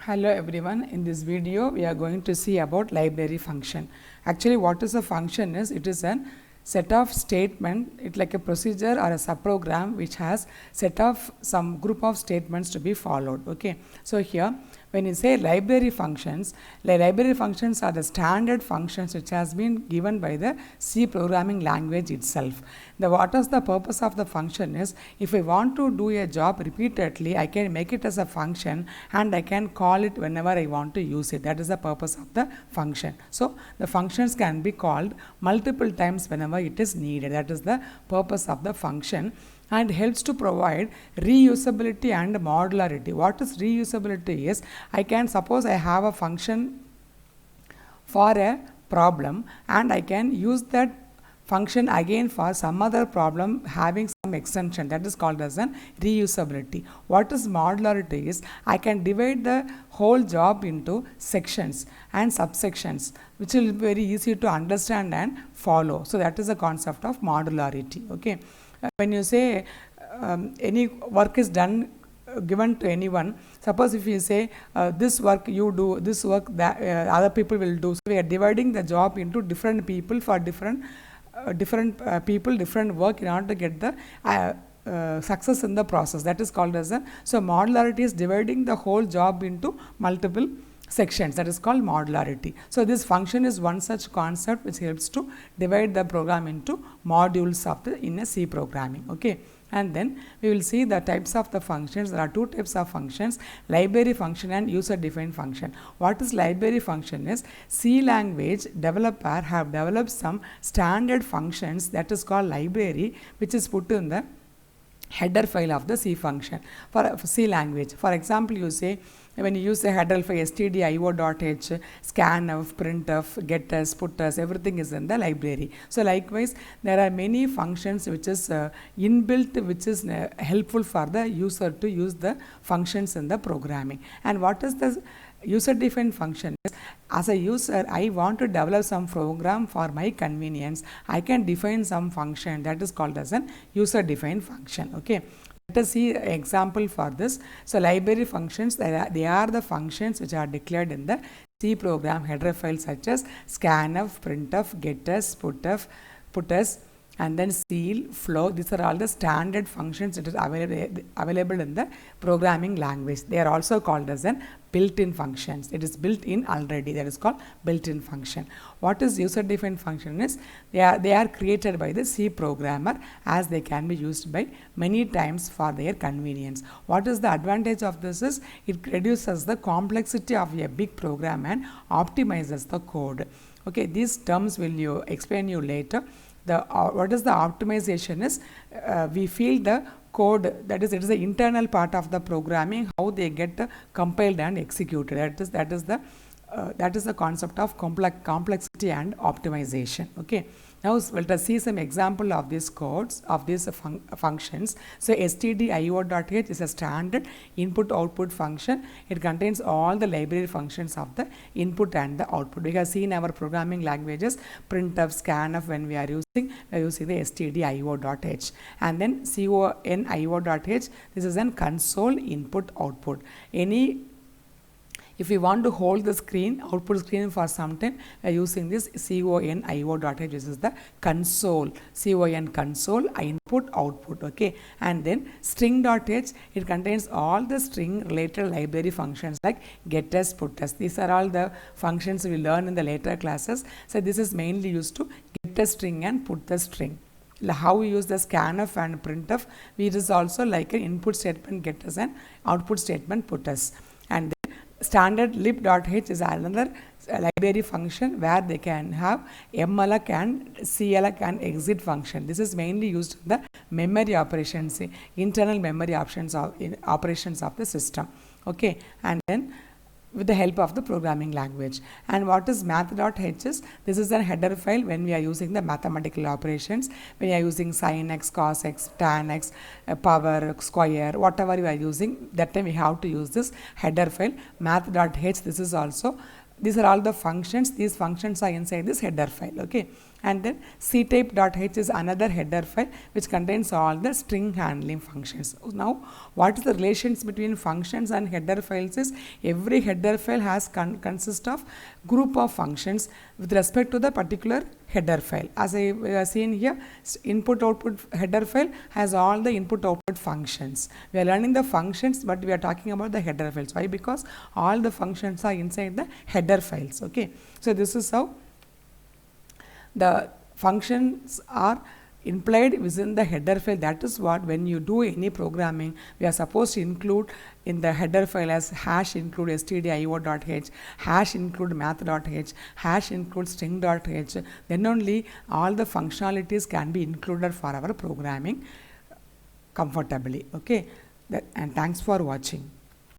Hello everyone, in this video we are going to see about library function. Actually what is a function is, it is a set of statement, it like a procedure or a subprogram which has set of some group of statements to be followed. Okay, so here when you say library functions are the standard functions which has been given by the C programming language itself. What is the purpose of the function is, if I want to do a job repeatedly, I can make it as a function and I can call it whenever I want to use it. That is the purpose of the function. So the functions can be called multiple times whenever it is needed. That is the purpose of the function, and helps to provide reusability and modularity. What is reusability is, I can suppose I have a function for a problem and I can use that function again for some other problem having some extension. That is called as an reusability. What is modularity is, I can divide the whole job into sections and subsections, which will be very easy to understand and follow. So that is the concept of modularity. Okay, when you say any work is done given to anyone, suppose if you say this work you do, this work that other people will do, so we are dividing the job into different people for different people, different work, in order to get the success in the process. That is called as a, so modularity is dividing the whole job into multiple sections. That is called modularity. So this function is one such concept which helps to divide the program into modules of the in a C programming. Okay, and then we will see the types of the functions. There are two types of functions: library function and user defined function. What is library function is, C language developer have developed some standard functions, that is called library, which is put in the header file of the C function for C language. For example, you say, when you use the header file stdio.h, scanf, printf, getters, putters, everything is in the library. So likewise, there are many functions which is inbuilt, which is helpful for the user to use the functions in the programming. And what is the user defined function is, as a user I want to develop some program for my convenience, I can define some function, that is called as an user defined function. Okay, let us see an example for this. So library functions, they are the functions which are declared in the C program header file, such as scanf, printf, getters, putters, and then seal, flow. These are all the standard functions that is available in the programming language. They are also called as an built-in functions. It is built in already. That is called built-in function. What is user-defined function is, they are created by the C programmer, as they can be used by many times for their convenience. What is the advantage of this is, it reduces the complexity of a big program and optimizes the code. Okay, these terms will you explain you later. What is the optimization is, we feel the code, that is, it is the internal part of the programming, how they get compiled and executed. That is the concept of complexity and optimization. Okay, now let us see some example of these codes of these functions. So stdio.h is a standard input output function. It contains all the library functions of the input and the output. We have seen our programming languages, printf, scanf, when we are using the stdio.h, and then conio.h, this is a console input output. If we want to hold the screen, output screen for some time, we are using this conio.h, which is the console, console input output. Okay, and then string.h, it contains all the string related library functions like getters, putters. These are all the functions we learn in the later classes. So this is mainly used to get the string and put the string. How we use the scanf and printf, it is also like an input statement getters and output statement putters. And standard lib.h is another library function where they can have malloc and cloc and exit function. This is mainly used in the memory operations, internal memory operations of the system. Okay, and then with the help of the programming language. And what is math.h is, this is a header file when we are using the mathematical operations, when you are using sin x, cos x, tan x, power, square, whatever you are using, that time we have to use this header file math.h. This is also, these are all the functions. These functions are inside this header file. Okay, and then ctype.h is another header file which contains all the string handling functions. Now what is the relations between functions and header files is every header file has consist of group of functions with respect to the particular header file. As I have seen here, input output header file has all the input output functions. We are learning the functions, but we are talking about the header files. Why? Because all the functions are inside the header files. Okay, so this is how the functions are implied within the header file. That is what, when you do any programming, we are supposed to include in the header file as hash include stdio.h, hash include math.h, hash include string.h. Then only all the functionalities can be included for our programming comfortably. Okay, and thanks for watching.